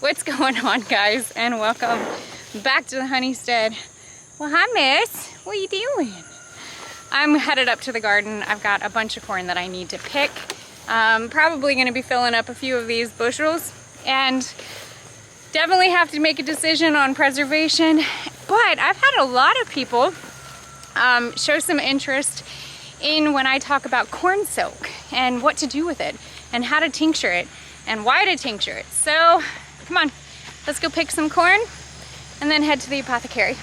What's going on, guys, and welcome back to the Honeystead. Well, hi, miss. What are you doing? I'm headed up to the garden. I've got a bunch of corn that I need to pick. Probably going to be filling up a few of these bushels and definitely have to make a decision on preservation. But I've had a lot of people show some interest in when I talk about corn silk and what to do with it and how to tincture it and why to tincture it. So come on, let's go pick some corn and then head to the apothecary.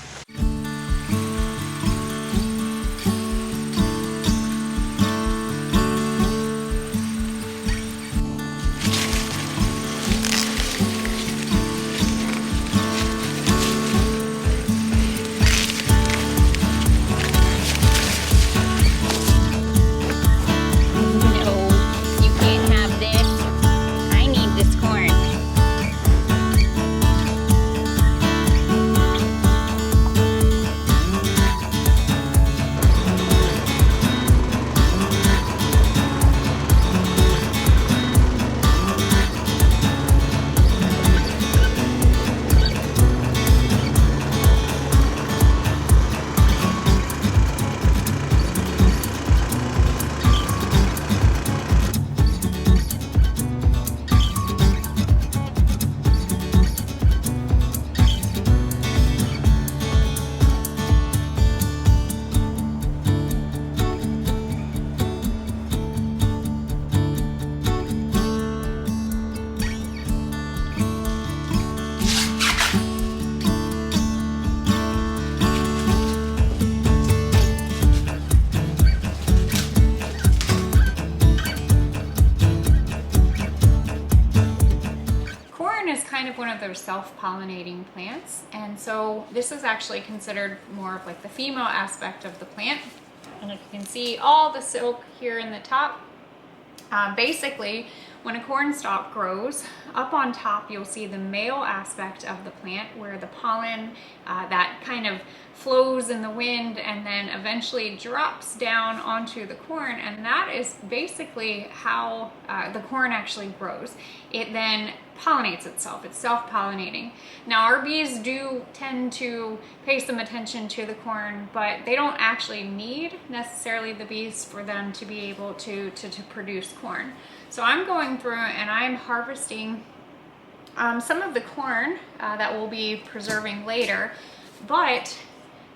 One of those self-pollinating plants, and so this is actually considered more of like the female aspect of the plant. And if you can see all the silk here in the top, basically when a corn stalk grows, up on top you'll see the male aspect of the plant where the pollen that kind of flows in the wind and then eventually drops down onto the corn, and that is basically how the corn actually grows. It then pollinates itself. It's self-pollinating. Now our bees do tend to pay some attention to the corn, but they don't actually need necessarily the bees for them to be able to produce corn. So I'm going through and I'm harvesting some of the corn that we'll be preserving later, but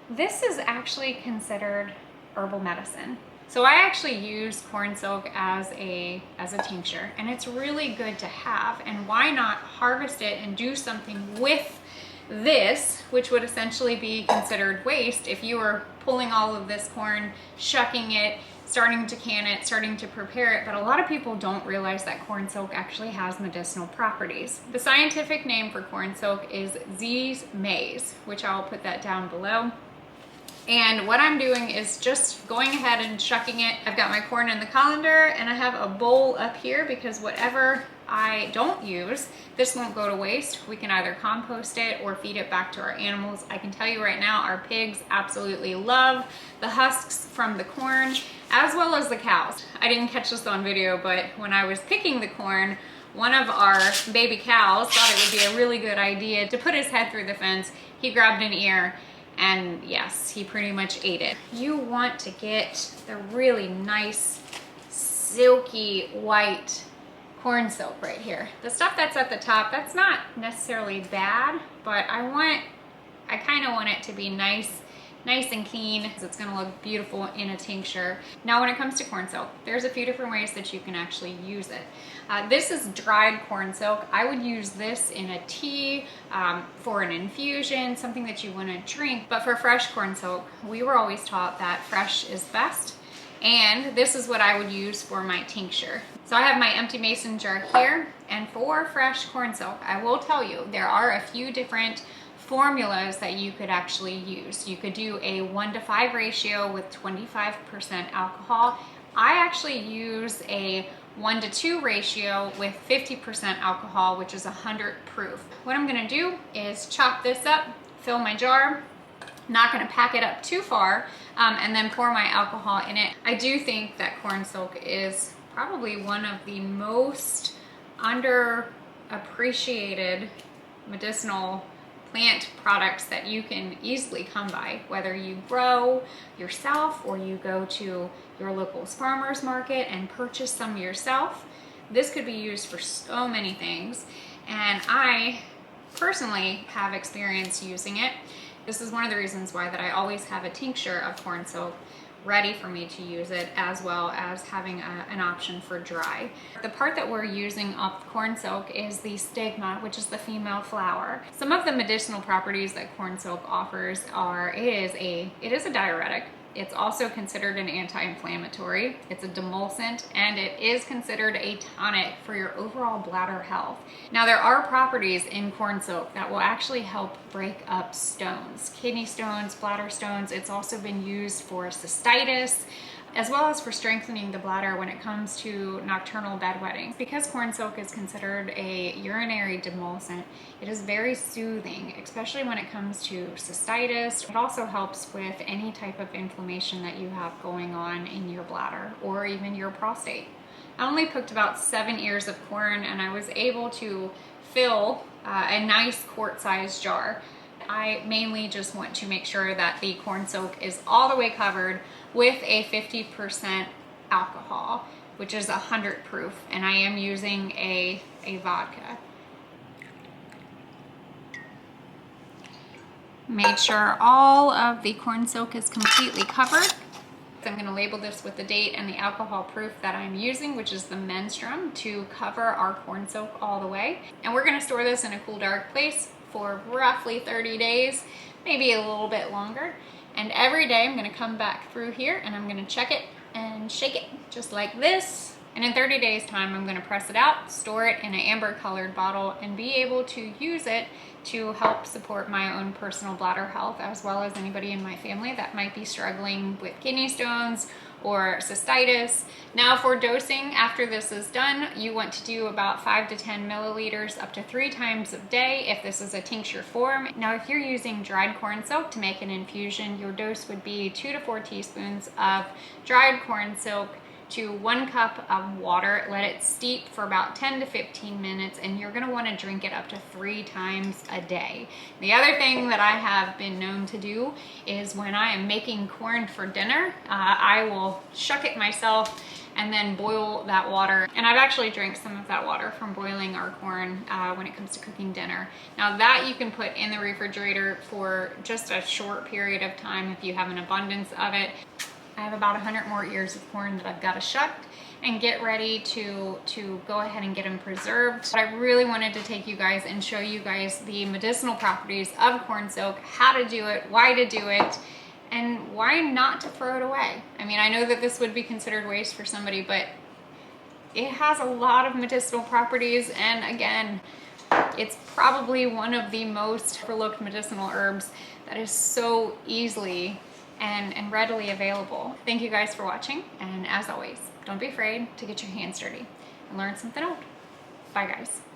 this is actually considered herbal medicine. So I actually use corn silk as a tincture, and it's really good to have. And why not harvest it and do something with this, which would essentially be considered waste if you were pulling all of this corn, shucking it, starting to can it, starting to prepare it. But a lot of people don't realize that corn silk actually has medicinal properties. The scientific name for corn silk is Z's maize, which I'll put that down below. And what I'm doing is just going ahead and shucking it. I've got my corn in the colander and I have a bowl up here because whatever I don't use, this won't go to waste. We can either compost it or feed it back to our animals. I can tell you right now, our pigs absolutely love the husks from the corn, as well as the cows. I didn't catch this on video, but when I was picking the corn, one of our baby cows thought it would be a really good idea to put his head through the fence. He grabbed an ear, and yes, he pretty much ate it. You want to get the really nice, silky white corn silk right here. The stuff that's at the top, that's not necessarily bad, but I kind of want it to be nice and clean. It's gonna look beautiful in a tincture. Now when it comes to corn silk, there's a few different ways that you can actually use it. This is dried corn silk. I would use this in a tea, for an infusion, something that you wanna drink. But for fresh corn silk, we were always taught that fresh is best. And this is what I would use for my tincture. So I have my empty mason jar here, and for fresh corn silk, I will tell you, there are a few different formulas that you could actually use. You could do a 1:5 ratio with 25% alcohol. I actually use a 1:2 ratio with 50% alcohol, which is 100 proof. What I'm gonna do is chop this up, fill my jar, not gonna pack it up too far, and then pour my alcohol in it. I do think that corn silk is probably one of the most underappreciated medicinal plant products that you can easily come by, whether you grow yourself or you go to your local farmer's market and purchase some yourself. This could be used for so many things, and I personally have experience using it. This is one of the reasons why that I always have a tincture of corn silk ready for me to use it, as well as having an option for dry. The part that we're using of corn silk is the stigma, which is the female flower. Some of the medicinal properties that corn silk offers are, it is a diuretic. It's also considered an anti-inflammatory. It's a demulcent, and it is considered a tonic for your overall bladder health. Now, there are properties in corn silk that will actually help break up stones, kidney stones, bladder stones. It's also been used for cystitis, as well as for strengthening the bladder when it comes to nocturnal bedwetting. Because corn silk is considered a urinary demulcent, it is very soothing, especially when it comes to cystitis. It also helps with any type of inflammation that you have going on in your bladder or even your prostate. I only cooked about 7 ears of corn, and I was able to fill a nice quart-sized jar. I mainly just want to make sure that the corn silk is all the way covered with a 50% alcohol, which is 100 proof, and I am using a vodka. Made sure all of the corn silk is completely covered. I'm going to label this with the date and the alcohol proof that I'm using, which is the menstruum, to cover our corn silk all the way. And we're going to store this in a cool, dark place for roughly 30 days, maybe a little bit longer. And every day I'm going to come back through here and I'm going to check it and shake it just like this. And in 30 days time, I'm going to press it out, store it in an amber colored bottle, and be able to use it to help support my own personal bladder health, as well as anybody in my family that might be struggling with kidney stones or cystitis. Now, for dosing, after this is done, you want to do about 5 to 10 milliliters up to 3 times a day if this is a tincture form. Now, if you're using dried corn silk to make an infusion, your dose would be 2 to 4 teaspoons of dried corn silk to 1 cup of water. Let it steep for about 10 to 15 minutes, and you're going to want to drink it up to 3 times a day. The other thing that I have been known to do is when I am making corn for dinner, I will shuck it myself and then boil that water. And I've actually drank some of that water from boiling our corn when it comes to cooking dinner. Now, that you can put in the refrigerator for just a short period of time if you have an abundance of it. I have about 100 more ears of corn that I've got to shuck and get ready to go ahead and get them preserved. But I really wanted to take you guys and show you guys the medicinal properties of corn silk, how to do it, why to do it, and why not to throw it away. I mean, I know that this would be considered waste for somebody, but it has a lot of medicinal properties, and again, it's probably one of the most overlooked medicinal herbs that is so easily and readily available. Thank you guys for watching, and as always, don't be afraid to get your hands dirty and learn something old. Bye guys.